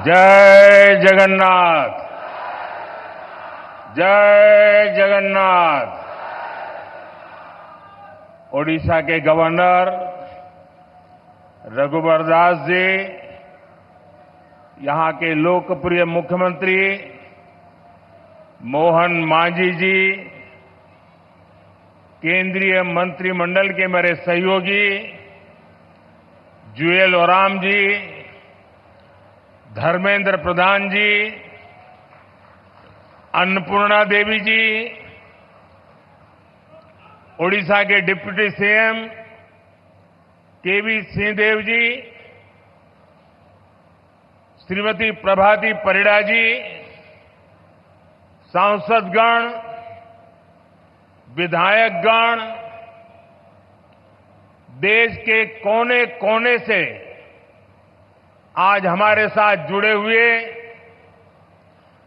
जय जगन्नाथ। जय जगन्नाथ। ओडिशा के गवर्नर रघुवर दास जी, यहां के लोकप्रिय मुख्यमंत्री मोहन मांझी जी, केंद्रीय मंत्रिमंडल के मेरे सहयोगी जुएल ओराम जी, धर्मेंद्र प्रधान जी, अन्नपूर्णा देवी जी, ओडिशा के डिप्टी सीएम केवी सिंहदेव जी, श्रीमती प्रभाती परिड़ा जी, सांसदगण, विधायकगण, देश के कोने कोने से आज हमारे साथ जुड़े हुए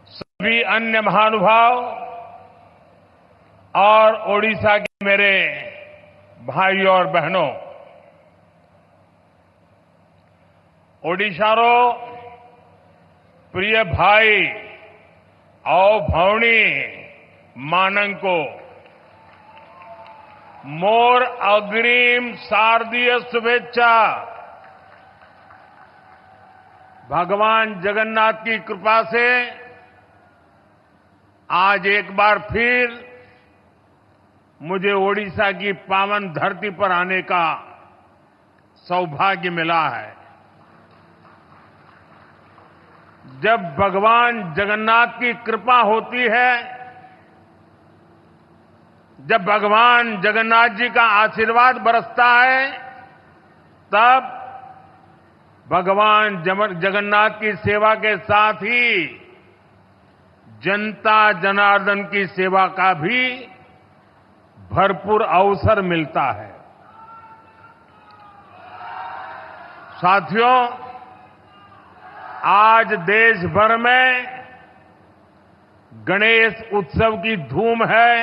सभी अन्य महानुभाव और ओडिशा के मेरे भाइयों और बहनों, ओडिशारो प्रिय भाई और भौणी मानंको मोर अग्रिम शारदीय शुभेच्छा। भगवान जगन्नाथ की कृपा से आज एक बार फिर मुझे ओडिशा की पावन धरती पर आने का सौभाग्य मिला है। जब भगवान जगन्नाथ की कृपा होती है, जब भगवान जगन्नाथ जी का आशीर्वाद बरसता है, तब भगवान जगन्नाथ की सेवा के साथ ही जनता जनार्दन की सेवा का भी भरपूर अवसर मिलता है। साथियों, आज देश भर में गणेश उत्सव की धूम है।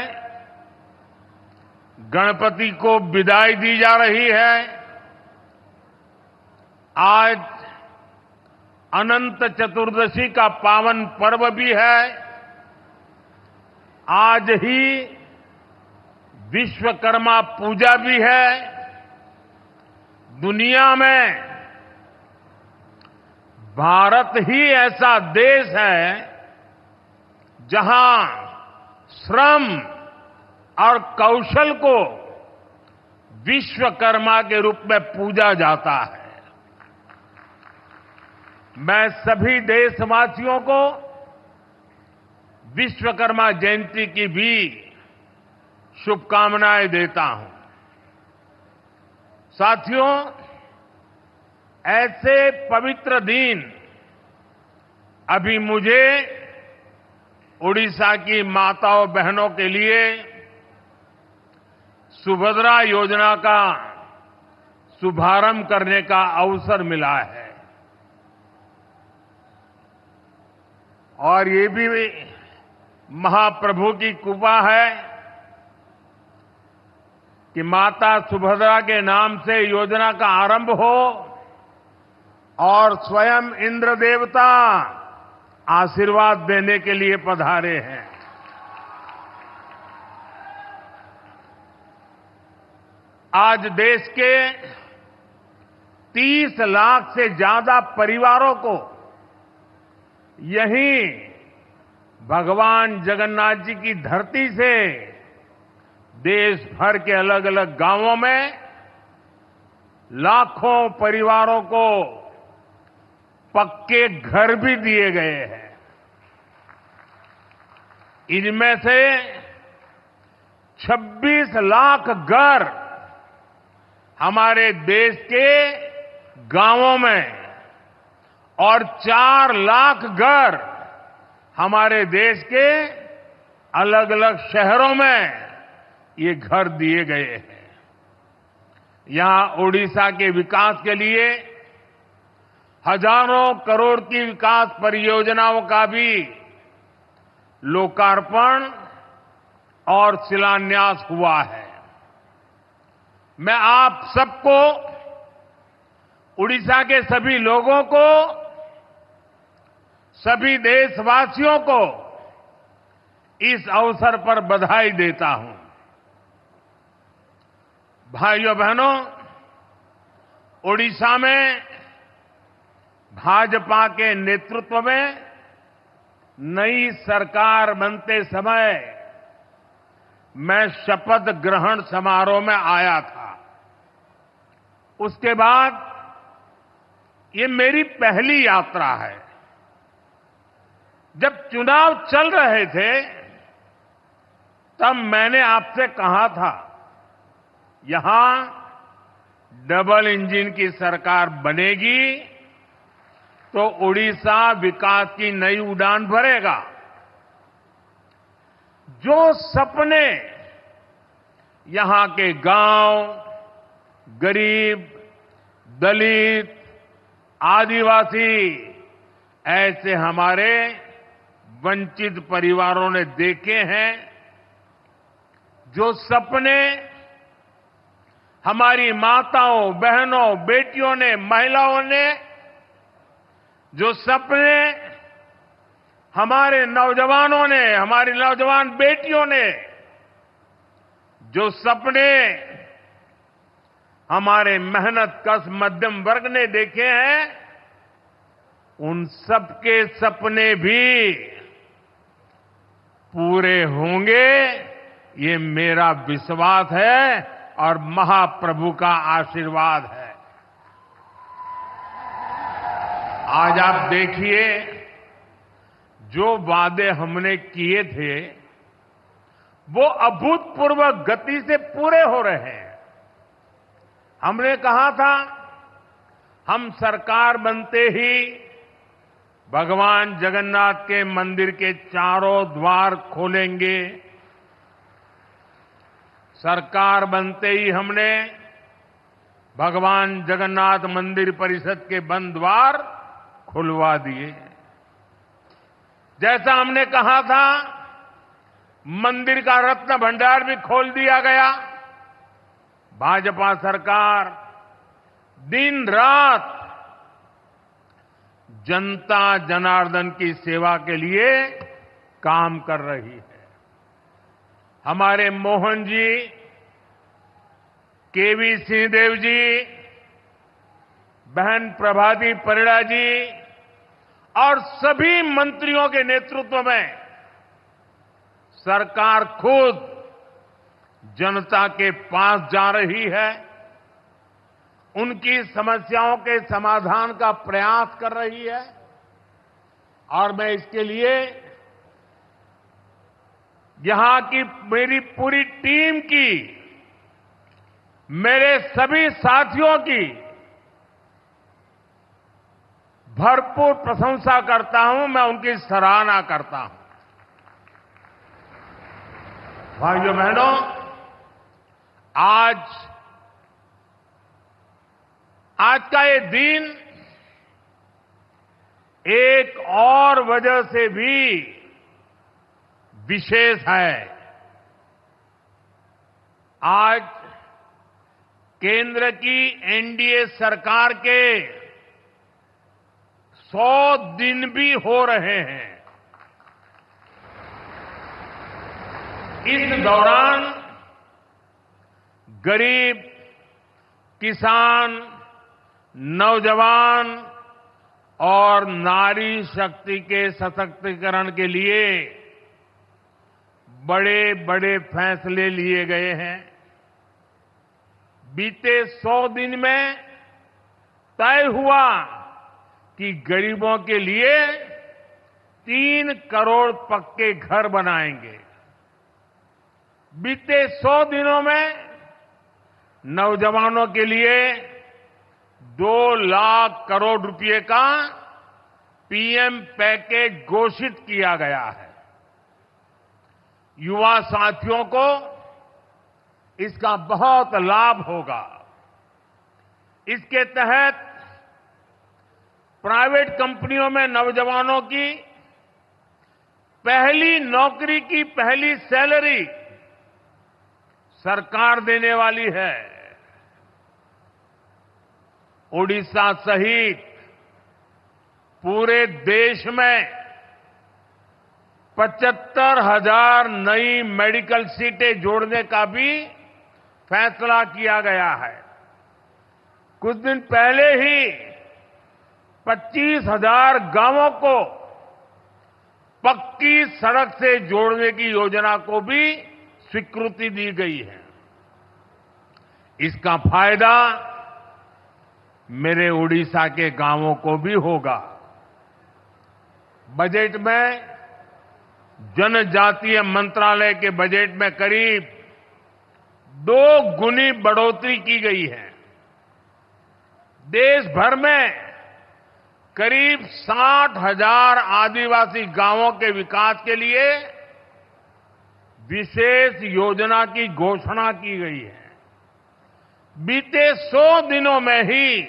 गणपति को विदाई दी जा रही है। आज अनंत चतुर्दशी का पावन पर्व भी है। आज ही विश्वकर्मा पूजा भी है। दुनिया में भारत ही ऐसा देश है जहां श्रम और कौशल को विश्वकर्मा के रूप में पूजा जाता है। मैं सभी देशवासियों को विश्वकर्मा जयंती की भी शुभकामनाएं देता हूं। साथियों, ऐसे पवित्र दिन अभी मुझे ओडिशा की माताओं बहनों के लिए सुभद्रा योजना का शुभारंभ करने का अवसर मिला है। और ये भी महाप्रभु की कृपा है कि माता सुभद्रा के नाम से योजना का आरंभ हो और स्वयं इंद्र देवता आशीर्वाद देने के लिए पधारे हैं। आज देश के 30 लाख से ज्यादा परिवारों को यहीं भगवान जगन्नाथ जी की धरती से देश भर के अलग अलग गांवों में लाखों परिवारों को पक्के घर भी दिए गए हैं। इनमें से 26 लाख घर हमारे देश के गांवों में और 4 लाख घर हमारे देश के अलग अलग शहरों में ये घर दिए गए हैं। यहां ओडिशा के विकास के लिए हजारों करोड़ की विकास परियोजनाओं का भी लोकार्पण और शिलान्यास हुआ है। मैं आप सबको, उड़ीसा के सभी लोगों को सभी देशवासियों को इस अवसर पर बधाई देता हूं। भाइयों बहनों, ओडिशा में भाजपा के नेतृत्व में नई सरकार बनते समय मैं शपथ ग्रहण समारोह में आया था। उसके बाद ये मेरी पहली यात्रा है। जब चुनाव चल रहे थे तब मैंने आपसे कहा था, यहां डबल इंजन की सरकार बनेगी तो ओडिशा विकास की नई उड़ान भरेगा। जो सपने यहां के गांव, गरीब, दलित, आदिवासी, ऐसे हमारे वंचित परिवारों ने देखे हैं, जो सपने हमारी माताओं, बहनों, बेटियों ने, महिलाओं ने, जो सपने हमारे नौजवानों ने, हमारी नौजवान बेटियों ने, जो सपने हमारे मेहनत कश मध्यम वर्ग ने देखे हैं, उन सबके सपने भी पूरे होंगे, ये मेरा विश्वास है और महाप्रभु का आशीर्वाद है। आज आप देखिए, जो वादे हमने किए थे वो अभूतपूर्व गति से पूरे हो रहे हैं। हमने कहा था हम सरकार बनते ही भगवान जगन्नाथ के मंदिर के चारों द्वार खोलेंगे। सरकार बनते ही हमने भगवान जगन्नाथ मंदिर परिषद के बंद द्वार खुलवा दिए। जैसा हमने कहा था, मंदिर का रत्न भंडार भी खोल दिया गया। भाजपा सरकार दिन रात जनता जनार्दन की सेवा के लिए काम कर रही है। हमारे मोहन जी, केवी सिंहदेव जी, बहन प्रभाती परिड़ा जी और सभी मंत्रियों के नेतृत्व में सरकार खुद जनता के पास जा रही है, उनकी समस्याओं के समाधान का प्रयास कर रही है। और मैं इसके लिए यहां की मेरी पूरी टीम की, मेरे सभी साथियों की भरपूर प्रशंसा करता हूं, मैं उनकी सराहना करता हूं। भाइयों बहनों, आज का ये दिन एक और वजह से भी विशेष है। आज केंद्र की एनडीए सरकार के 100 दिन भी हो रहे हैं। इस दौरान गरीब, किसान, नौजवान और नारी शक्ति के सशक्तिकरण के लिए बड़े बड़े फैसले लिए गए हैं। बीते 100 दिन में तय हुआ कि गरीबों के लिए 3 करोड़ पक्के घर बनाएंगे। बीते 100 दिनों में नौजवानों के लिए 2 लाख करोड़ रुपए का पीएम पैकेज घोषित किया गया है। युवा साथियों को इसका बहुत लाभ होगा। इसके तहत प्राइवेट कंपनियों में नौजवानों की पहली नौकरी की पहली सैलरी सरकार देने वाली है। ओडिशा सहित पूरे देश में 75,000 नई मेडिकल सीटें जोड़ने का भी फैसला किया गया है। कुछ दिन पहले ही 25,000 गांवों को पक्की सड़क से जोड़ने की योजना को भी स्वीकृति दी गई है। इसका फायदा मेरे उड़ीसा के गांवों को भी होगा। बजट में जनजातीय मंत्रालय के बजट में करीब 2 गुनी बढ़ोतरी की गई है। देश भर में करीब 60,000 आदिवासी गांवों के विकास के लिए विशेष योजना की घोषणा की गई है। बीते 100 दिनों में ही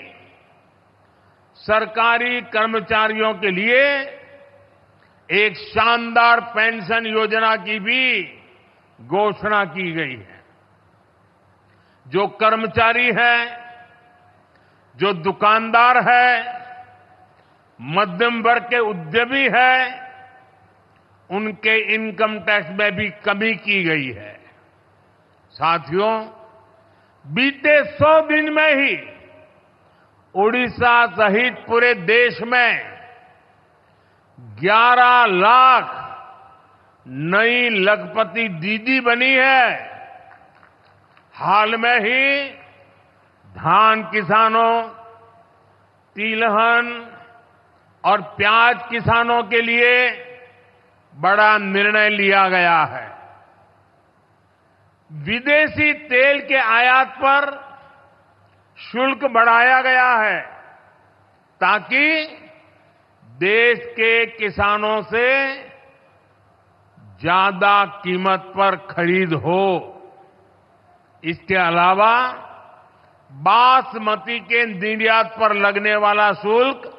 सरकारी कर्मचारियों के लिए एक शानदार पेंशन योजना की भी घोषणा की गई है। जो कर्मचारी है, जो दुकानदार है, मध्यम वर्ग के उद्यमी है, उनके इनकम टैक्स में भी कमी की गई है। साथियों, बीते 100 दिन में ही उड़ीसा सहित पूरे देश में 11 लाख नई लखपति दीदी बनी है। हाल में ही धान किसानों, तिलहन और प्याज किसानों के लिए बड़ा निर्णय लिया गया है। विदेशी तेल के आयात पर शुल्क बढ़ाया गया है ताकि देश के किसानों से ज्यादा कीमत पर खरीद हो। इसके अलावा बासमती के निर्यात पर लगने वाला शुल्क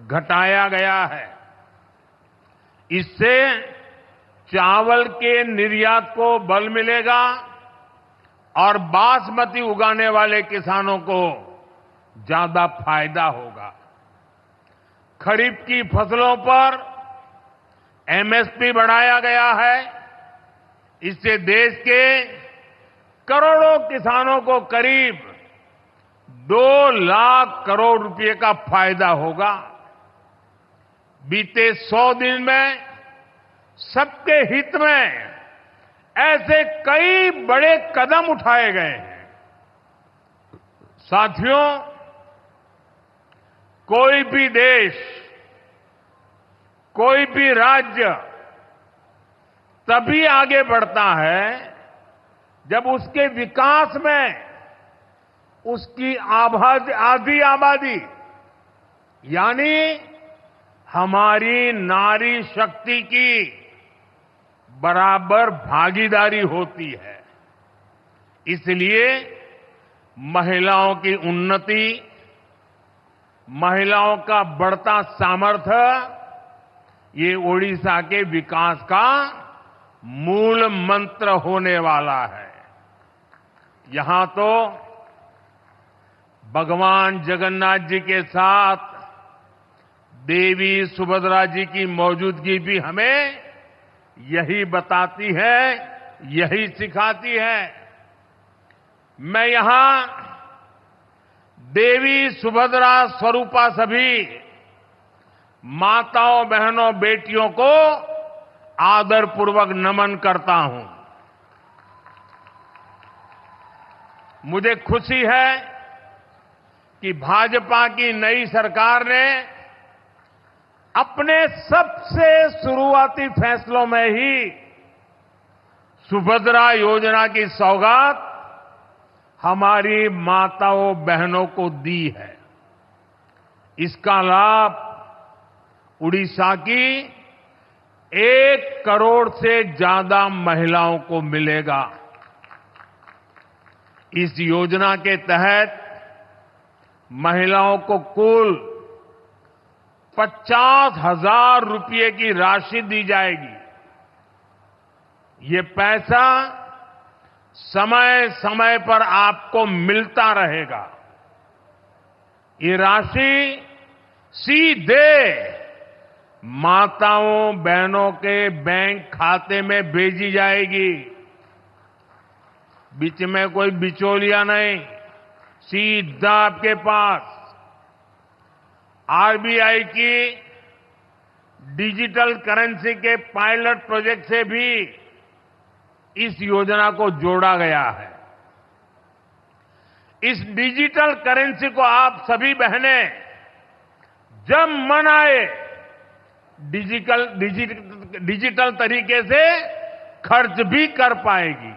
घटाया गया है। इससे चावल के निर्यात को बल मिलेगा और बासमती उगाने वाले किसानों को ज्यादा फायदा होगा। खरीफ की फसलों पर एमएसपी बढ़ाया गया है। इससे देश के करोड़ों किसानों को करीब 2 लाख करोड़ रुपए का फायदा होगा। बीते 100 दिन में सबके हित में ऐसे कई बड़े कदम उठाए गए हैं। साथियों, कोई भी देश, कोई भी राज्य तभी आगे बढ़ता है जब उसके विकास में उसकी आधी आबादी यानी हमारी नारी शक्ति की बराबर भागीदारी होती है। इसलिए महिलाओं की उन्नति, महिलाओं का बढ़ता सामर्थ्य ये ओडिशा के विकास का मूल मंत्र होने वाला है। यहां तो भगवान जगन्नाथ जी के साथ देवी सुभद्रा जी की मौजूदगी भी हमें यही बताती है, यही सिखाती है। मैं यहां देवी सुभद्रा स्वरूपा सभी माताओं, बहनों, बेटियों को आदरपूर्वक नमन करता हूं। मुझे खुशी है कि भाजपा की नई सरकार ने अपने सबसे शुरुआती फैसलों में ही सुभद्रा योजना की सौगात हमारी माताओं, बहनों को दी है। इसका लाभ उड़ीसा की 1 करोड़ से ज्यादा महिलाओं को मिलेगा। इस योजना के तहत महिलाओं को कुल 50,000 रुपये की राशि दी जाएगी। ये पैसा समय समय पर आपको मिलता रहेगा। ये राशि सीधे माताओं बहनों के बैंक खाते में भेजी जाएगी। बीच में कोई बिचौलिया नहीं, सीधा आपके पास। आरबीआई की डिजिटल करेंसी के पायलट प्रोजेक्ट से भी इस योजना को जोड़ा गया है। इस डिजिटल करेंसी को आप सभी बहनें जब मन आए डिजिटल तरीके से खर्च भी कर पाएगी।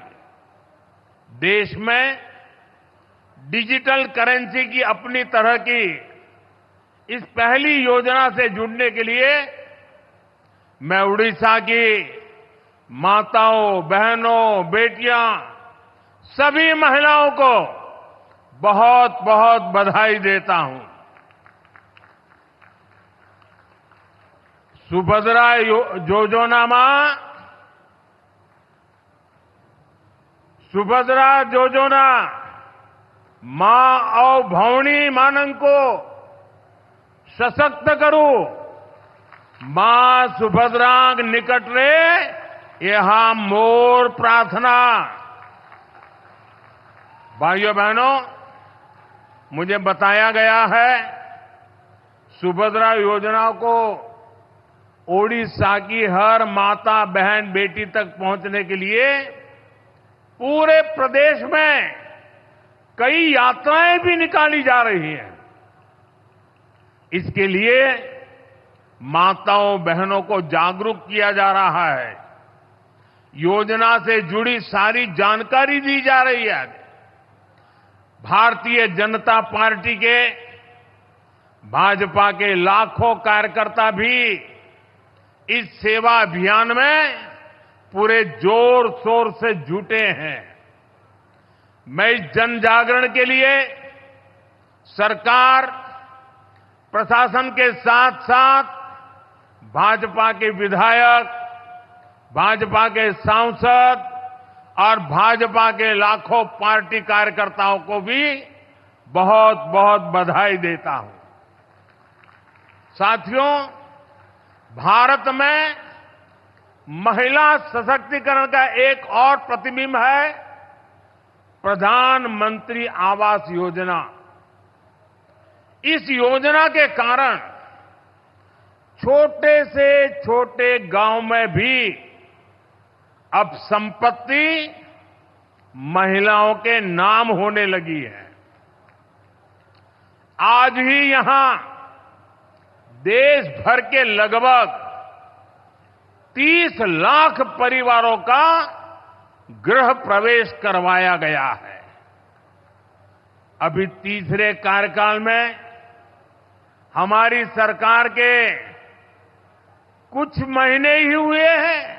देश में डिजिटल करेंसी की अपनी तरह की इस पहली योजना से जुड़ने के लिए मैं उड़ीसा की माताओं, बहनों, बेटियां, सभी महिलाओं को बहुत बहुत बधाई देता हूं। सुभद्रा योजना मां और भौणी मानन को सशक्त करू। मां सुभद्रांग निकट रे यहां मोर प्रार्थना। भाइयों बहनों, मुझे बताया गया है सुभद्रा योजना को ओडिशा की हर माता, बहन, बेटी तक पहुंचने के लिए पूरे प्रदेश में कई यात्राएं भी निकाली जा रही हैं। इसके लिए माताओं, बहनों को जागरूक किया जा रहा है। योजना से जुड़ी सारी जानकारी दी जा रही है। भारतीय जनता पार्टी के, भाजपा के लाखों कार्यकर्ता भी इस सेवा अभियान में पूरे जोर शोर से जुटे हैं। मैं इस जन जागरण के लिए सरकार, प्रशासन के साथ साथ भाजपा के विधायक, भाजपा के सांसद और भाजपा के लाखों पार्टी कार्यकर्ताओं को भी बहुत बहुत बधाई देता हूं। साथियों, भारत में महिला सशक्तिकरण का एक और प्रतिबिंब है प्रधानमंत्री आवास योजना। इस योजना के कारण छोटे से छोटे गांव में भी अब संपत्ति महिलाओं के नाम होने लगी है। आज ही यहां देश भर के लगभग 30 लाख परिवारों का गृह प्रवेश करवाया गया है। अभी तीसरे कार्यकाल में हमारी सरकार के कुछ महीने ही हुए हैं।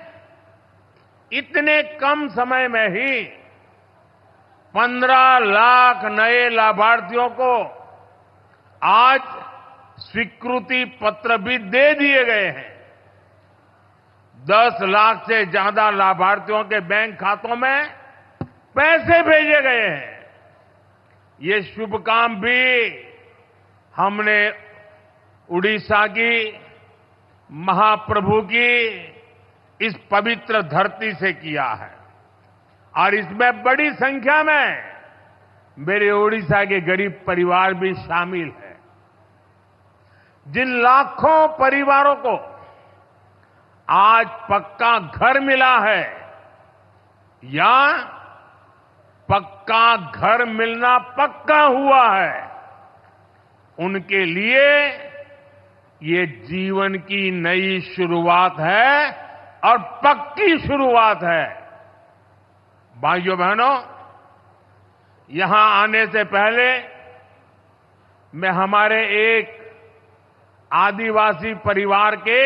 इतने कम समय में ही 15 लाख नए लाभार्थियों को आज स्वीकृति पत्र भी दे दिए गए हैं। 10 लाख से ज्यादा लाभार्थियों के बैंक खातों में पैसे भेजे गए हैं। ये शुभ काम भी हमने उड़ीसा की महाप्रभु की इस पवित्र धरती से किया है और इसमें बड़ी संख्या में मेरे उड़ीसा के गरीब परिवार भी शामिल हैं। जिन लाखों परिवारों को आज पक्का घर मिला है या पक्का घर मिलना पक्का हुआ है, उनके लिए ये जीवन की नई शुरुआत है और पक्की शुरुआत है। भाइयों बहनों, यहां आने से पहले मैं हमारे एक आदिवासी परिवार के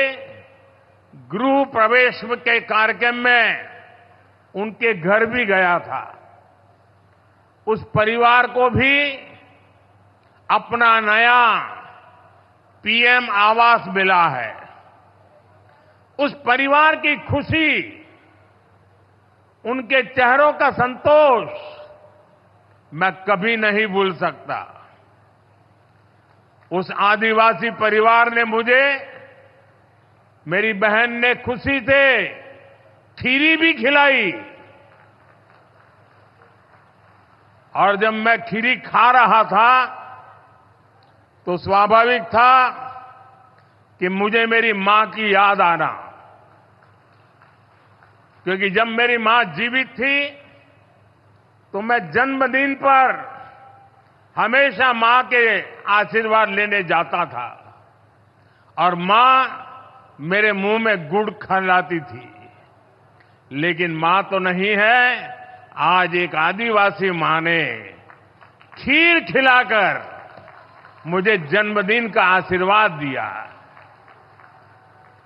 गृह प्रवेश के कार्यक्रम में उनके घर भी गया था। उस परिवार को भी अपना नया पीएम आवास मिला है। उस परिवार की खुशी, उनके चेहरों का संतोष मैं कभी नहीं भूल सकता। उस आदिवासी परिवार ने मुझे मेरी बहन ने खुशी से खीरी भी खिलाई और जब मैं खीरी खा रहा था तो स्वाभाविक था कि मुझे मेरी मां की याद आना, क्योंकि जब मेरी मां जीवित थी तो मैं जन्मदिन पर हमेशा मां के आशीर्वाद लेने जाता था और मां मेरे मुंह में गुड़ खिलाती थी। लेकिन मां तो नहीं है, आज एक आदिवासी मां ने खीर खिलाकर मुझे जन्मदिन का आशीर्वाद दिया।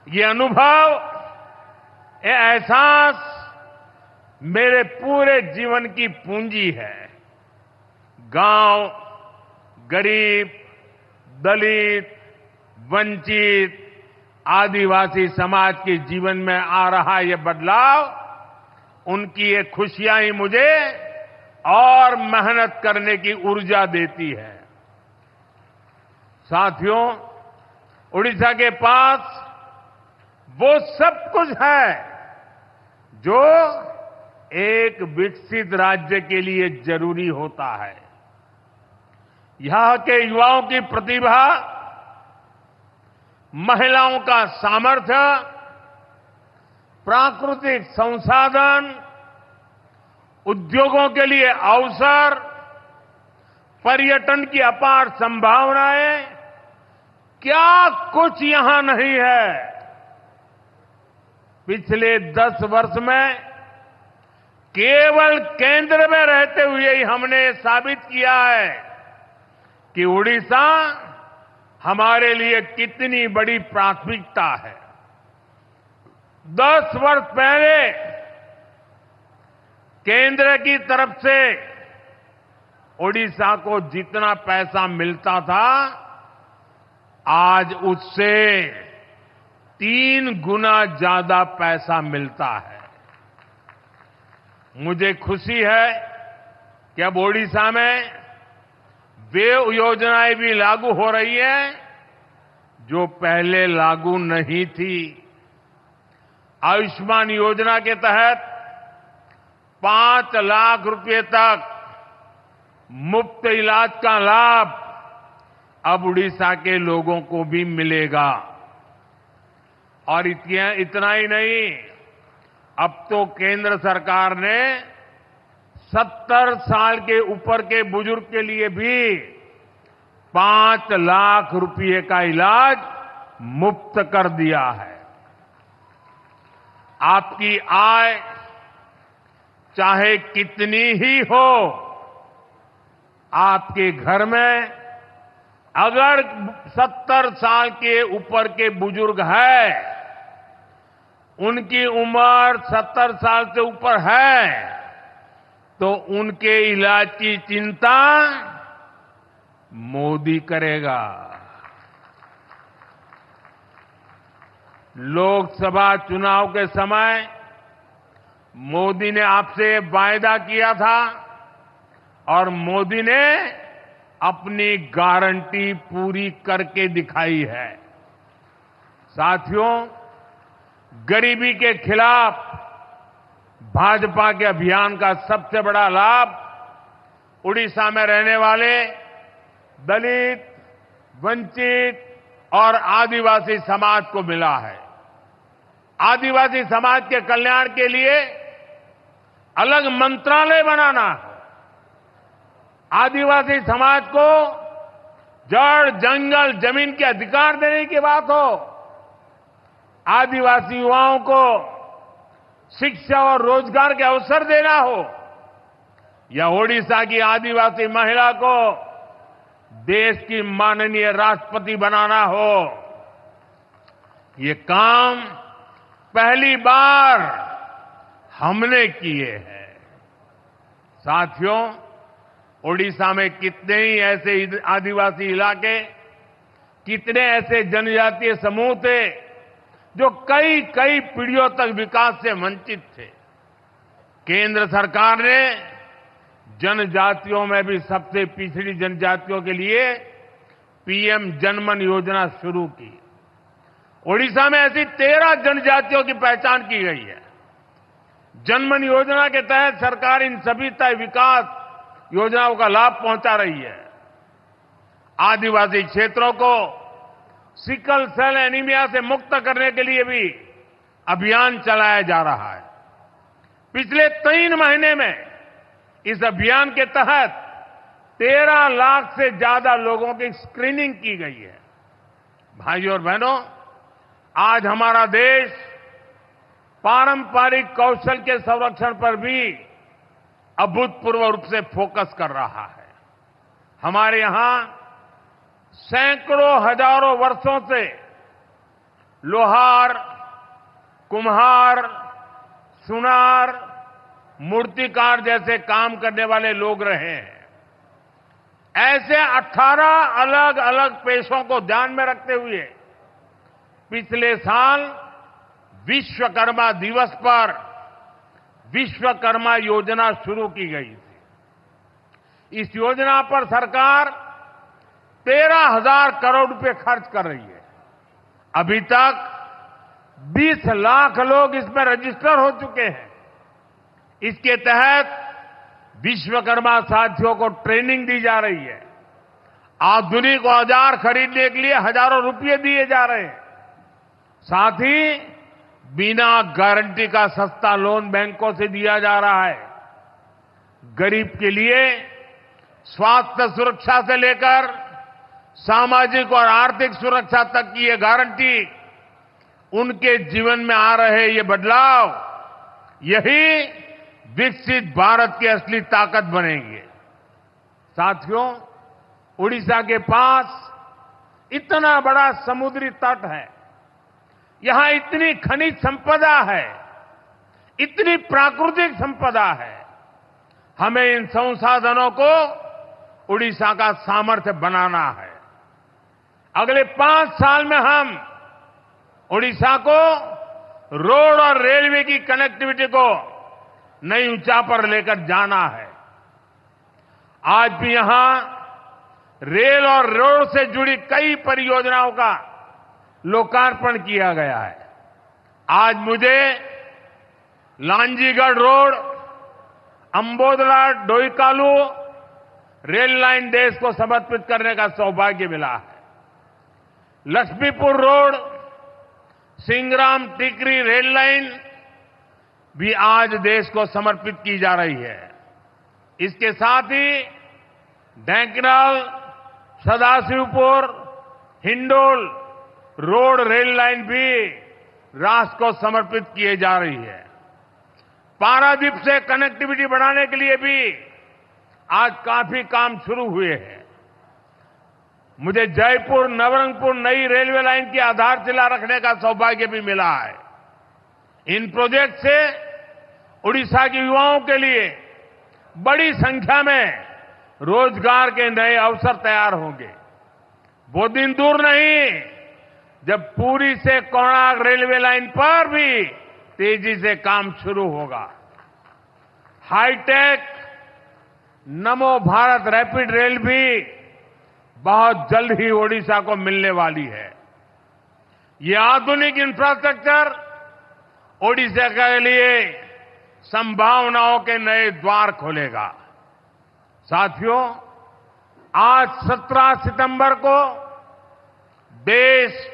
ये अनुभव, ये एहसास मेरे पूरे जीवन की पूंजी है। गांव, गरीब, दलित, वंचित, आदिवासी समाज के जीवन में आ रहा ये बदलाव, उनकी ये खुशियां ही मुझे और मेहनत करने की ऊर्जा देती है। साथियों, उड़ीसा के पास वो सब कुछ है जो एक विकसित राज्य के लिए जरूरी होता है। यहां के युवाओं की प्रतिभा, महिलाओं का सामर्थ्य, प्राकृतिक संसाधन, उद्योगों के लिए अवसर, पर्यटन की अपार संभावनाएं, क्या कुछ यहां नहीं है। पिछले 10 वर्ष में केवल केंद्र में रहते हुए ही हमने साबित किया है कि उड़ीसा हमारे लिए कितनी बड़ी प्राथमिकता है। 10 वर्ष पहले केंद्र की तरफ से उड़ीसा को जितना पैसा मिलता था, आज उससे 3 गुना ज्यादा पैसा मिलता है। मुझे खुशी है कि अब ओडिशा में वे योजनाएं भी लागू हो रही हैं जो पहले लागू नहीं थी। आयुष्मान योजना के तहत 5 लाख रुपए तक मुफ्त इलाज का लाभ अब उड़ीसा के लोगों को भी मिलेगा। और इतना ही नहीं, अब तो केंद्र सरकार ने 70 साल के ऊपर के बुजुर्ग के लिए भी 5 लाख रुपए का इलाज मुफ्त कर दिया है। आपकी आय चाहे कितनी ही हो, आपके घर में अगर 70 साल के ऊपर के बुजुर्ग है, उनकी उम्र 70 साल से ऊपर है, तो उनके इलाज की चिंता मोदी करेगा। लोकसभा चुनाव के समय मोदी ने आपसे वायदा किया था और मोदी ने अपनी गारंटी पूरी करके दिखाई है। साथियों, गरीबी के खिलाफ भाजपा के अभियान का सबसे बड़ा लाभ उड़ीसा में रहने वाले दलित, वंचित और आदिवासी समाज को मिला है। आदिवासी समाज के कल्याण के लिए अलग मंत्रालय बनाना, आदिवासी समाज को जड़, जंगल, जमीन के अधिकार देने की बात हो, आदिवासी युवाओं को शिक्षा और रोजगार के अवसर देना हो, या ओडिशा की आदिवासी महिला को देश की माननीय राष्ट्रपति बनाना हो, ये काम पहली बार हमने किए हैं। साथियों, ओडिशा में कितने ही ऐसे आदिवासी इलाके, कितने ऐसे जनजातीय समूह थे जो कई कई पीढ़ियों तक विकास से वंचित थे। केंद्र सरकार ने जनजातियों में भी सबसे पिछड़ी जनजातियों के लिए पीएम जनमन योजना शुरू की। ओडिशा में ऐसी 13 जनजातियों की पहचान की गई है। जनमन योजना के तहत सरकार इन सभी तय विकास योजनाओं का लाभ पहुंचा रही है। आदिवासी क्षेत्रों को सिकल सेल एनीमिया से मुक्त करने के लिए भी अभियान चलाया जा रहा है। पिछले 3 महीने में इस अभियान के तहत 13 लाख से ज्यादा लोगों की स्क्रीनिंग की गई है। भाइयों और बहनों, आज हमारा देश पारंपरिक कौशल के संरक्षण पर भी अभूतपूर्व रूप से फोकस कर रहा है। हमारे यहां सैकड़ों हजारों वर्षों से लोहार, कुम्हार, सुनार, मूर्तिकार जैसे काम करने वाले लोग रहे हैं। ऐसे 18 अलग अलग पेशों को ध्यान में रखते हुए पिछले साल विश्वकर्मा दिवस पर विश्वकर्मा योजना शुरू की गई थी। इस योजना पर सरकार 13,000 करोड़ रुपए खर्च कर रही है। अभी तक 20 लाख लोग इसमें रजिस्टर हो चुके हैं। इसके तहत विश्वकर्मा साथियों को ट्रेनिंग दी जा रही है। आधुनिक औजार खरीदने के लिए हजारों रुपए दिए जा रहे हैं। साथ ही बिना गारंटी का सस्ता लोन बैंकों से दिया जा रहा है। गरीब के लिए स्वास्थ्य सुरक्षा से लेकर सामाजिक और आर्थिक सुरक्षा तक की ये गारंटी, उनके जीवन में आ रहे ये बदलाव, यही विकसित भारत की असली ताकत बनेंगे। साथियों, उड़ीसा के पास इतना बड़ा समुद्री तट है, यहां इतनी खनिज संपदा है, इतनी प्राकृतिक संपदा है। हमें इन संसाधनों को उड़ीसा का सामर्थ्य बनाना है। अगले 5 साल में हम उड़ीसा को रोड और रेलवे की कनेक्टिविटी को नई ऊंचाई पर लेकर जाना है। आज भी यहां रेल और रोड से जुड़ी कई परियोजनाओं का लोकार्पण किया गया है। आज मुझे लांजीगढ़ रोड, अंबोदला डोईकालू रेल लाइन देश को समर्पित करने का सौभाग्य मिला है। लक्ष्मीपुर रोड, सिंगराम टिकरी रेल लाइन भी आज देश को समर्पित की जा रही है। इसके साथ ही Dhenkanal, Sadashivpur, Hindol road rail line भी राष्ट्र को समर्पित किए जा रही है। पारादीप से कनेक्टिविटी बढ़ाने के लिए भी आज काफी काम शुरू हुए हैं। मुझे जयपुर नवरंगपुर नई रेलवे लाइन की आधारशिला रखने का सौभाग्य भी मिला है। इन प्रोजेक्ट से उड़ीसा के युवाओं के लिए बड़ी संख्या में रोजगार के नए अवसर तैयार होंगे। वो दिन दूर नहीं जब पुरी से कोणार्क रेलवे लाइन पर भी तेजी से काम शुरू होगा। हाईटेक नमो भारत रैपिड रेल भी बहुत जल्द ही ओडिशा को मिलने वाली है। ये आधुनिक इंफ्रास्ट्रक्चर ओडिशा के लिए संभावनाओं के नए द्वार खोलेगा। साथियों, आज 17 सितंबर को देश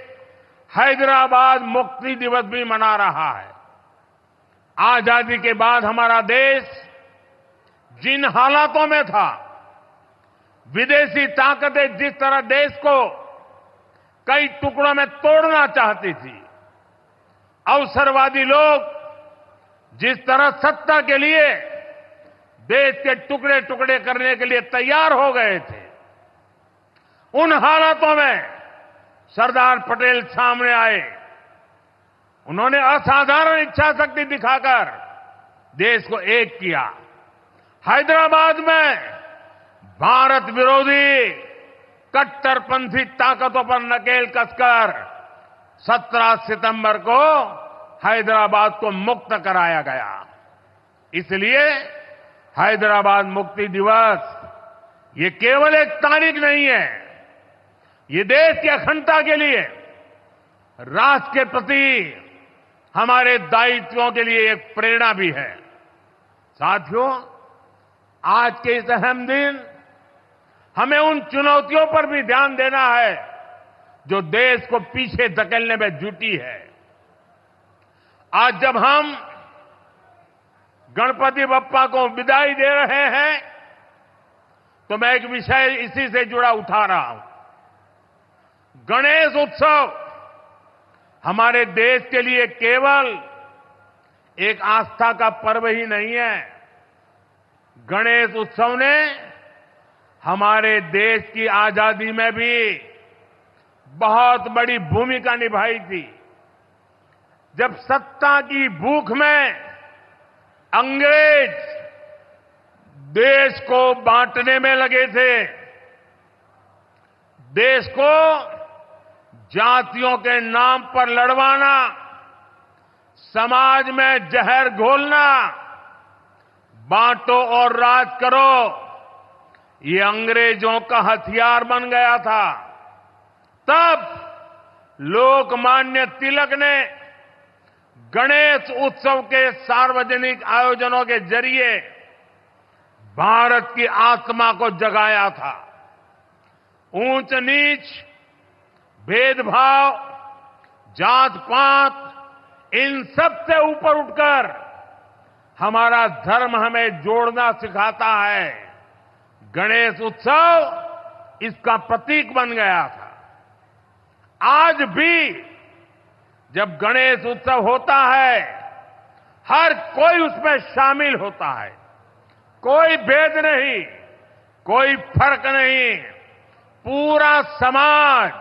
हैदराबाद मुक्ति दिवस भी मना रहा है। आजादी के बाद हमारा देश जिन हालातों में था, विदेशी ताकतें जिस तरह देश को कई टुकड़ों में तोड़ना चाहती थी, अवसरवादी लोग जिस तरह सत्ता के लिए देश के टुकड़े टुकड़े करने के लिए तैयार हो गए थे, उन हालातों में सरदार पटेल सामने आए। उन्होंने असाधारण इच्छा शक्ति दिखाकर देश को एक किया। हैदराबाद में भारत विरोधी कट्टरपंथी ताकतों पर नकेल कसकर 17 सितंबर को हैदराबाद को मुक्त कराया गया। इसलिए हैदराबाद मुक्ति दिवस ये केवल एक तारीख नहीं है, ये देश की अखंडता के लिए, राष्ट्र के प्रति हमारे दायित्वों के लिए एक प्रेरणा भी है। साथियों, आज के इस अहम दिन हमें उन चुनौतियों पर भी ध्यान देना है जो देश को पीछे धकेलने में जुटी है। आज जब हम गणपति बप्पा को विदाई दे रहे हैं तो मैं एक विषय इसी से जुड़ा उठा रहा हूं। गणेश उत्सव हमारे देश के लिए केवल एक आस्था का पर्व ही नहीं है। गणेश उत्सव ने हमारे देश की आजादी में भी बहुत बड़ी भूमिका निभाई थी। जब सत्ता की भूख में अंग्रेज देश को बांटने में लगे थे, देश को जातियों के नाम पर लड़वाना, समाज में जहर घोलना, बांटो और राज करो, ये अंग्रेजों का हथियार बन गया था। तब लोकमान्य तिलक ने गणेश उत्सव के सार्वजनिक आयोजनों के जरिए भारत की आत्मा को जगाया था। ऊंच नीच, भेदभाव, जात पात, इन सब से ऊपर उठकर हमारा धर्म हमें जोड़ना सिखाता है। गणेश उत्सव इसका प्रतीक बन गया था। आज भी जब गणेश उत्सव होता है, हर कोई उसमें शामिल होता है। कोई भेद नहीं, कोई फर्क नहीं। पूरा समाज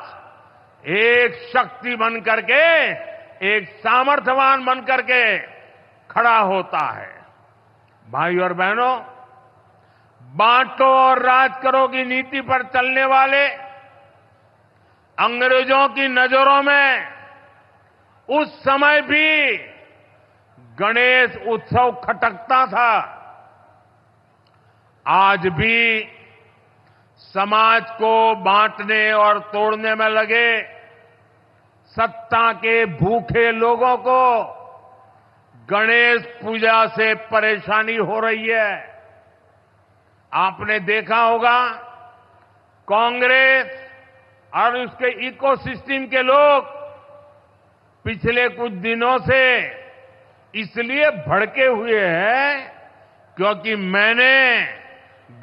एक शक्ति बन करके, एक सामर्थ्यवान बन करके खड़ा होता है। भाई और बहनों, बांटो और राज करो की नीति पर चलने वाले अंग्रेजों की नजरों में उस समय भी गणेश उत्सव खटकता था। आज भी समाज को बांटने और तोड़ने में लगे सत्ता के भूखे लोगों को गणेश पूजा से परेशानी हो रही है। आपने देखा होगा, कांग्रेस और उसके इकोसिस्टम के लोग पिछले कुछ दिनों से इसलिए भड़के हुए हैं क्योंकि मैंने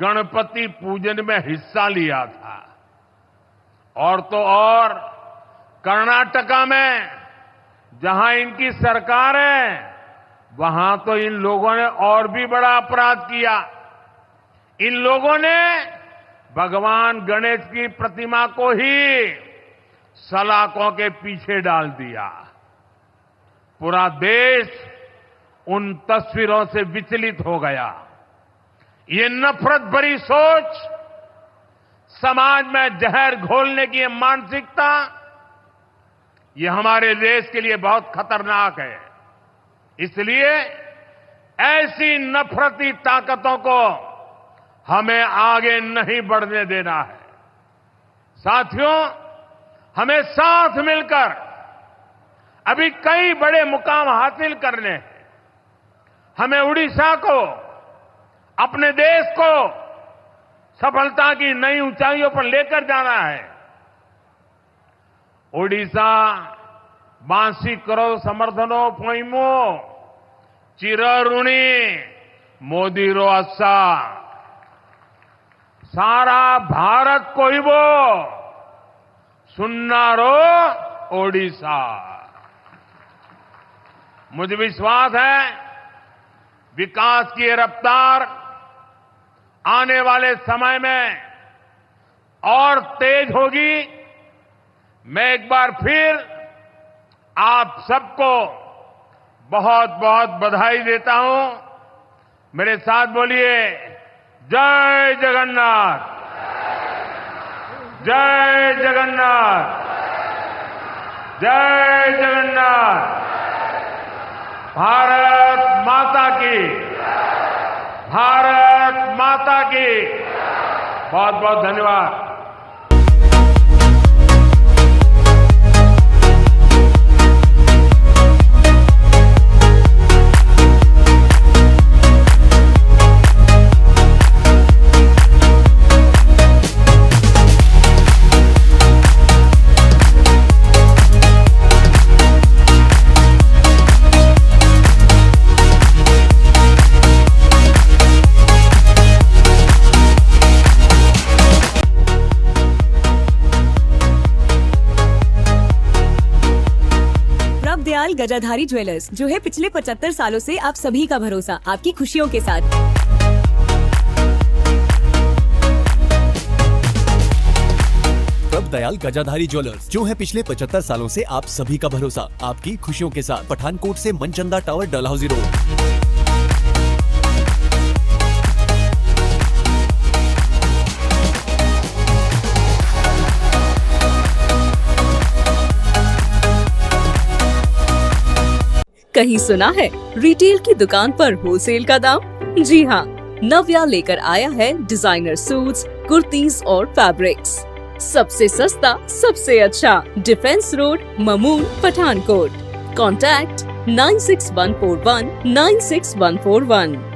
गणपति पूजन में हिस्सा लिया था। और तो और कर्नाटका में जहां इनकी सरकार है, वहां तो इन लोगों ने और भी बड़ा अपराध किया। इन लोगों ने भगवान गणेश की प्रतिमा को ही सलाखों के पीछे डाल दिया। पूरा देश उन तस्वीरों से विचलित हो गया। ये नफरत भरी सोच, समाज में जहर घोलने की ये मानसिकता, ये हमारे देश के लिए बहुत खतरनाक है। इसलिए ऐसी नफरती ताकतों को हमें आगे नहीं बढ़ने देना है। साथियों, हमें साथ मिलकर अभी कई बड़े मुकाम हासिल करने हैं। हमें उड़ीसा को, अपने देश को सफलता की नई ऊंचाइयों पर लेकर जाना है। ओडिशा बांसी करो समर्थनो पोइमो चिरऋणी मोदी रो आशा सारा भारत कोइबो सुन्नारो ओडिशा। मुझे विश्वास है विकास की रफ्तार आने वाले समय में और तेज होगी। मैं एक बार फिर आप सबको बहुत बहुत बधाई देता हूं। मेरे साथ बोलिए, जय जगन्नाथ, जय जगन्नाथ, जय जगन्नाथ। भारत माता की, भारत माता की। बहुत बहुत धन्यवाद। दयाल गजाधारी ज्वेलर्स, जो है पिछले 75 सालों से आप सभी का भरोसा, आपकी खुशियों के साथ। प्रभ दयाल गजाधारी ज्वेलर्स, जो है पिछले 75 सालों से आप सभी का भरोसा, आपकी खुशियों के साथ। पठानकोट से मनचंदा टावर, डलहौजी रोड। कहीं सुना है रिटेल की दुकान पर होलसेल का दाम? जी हाँ, नव्या लेकर आया है डिजाइनर सूट्स, कुर्तीज और फैब्रिक्स। सबसे सस्ता, सबसे अच्छा। Defence road, Mamun, Pathankot. Contact 9614196141।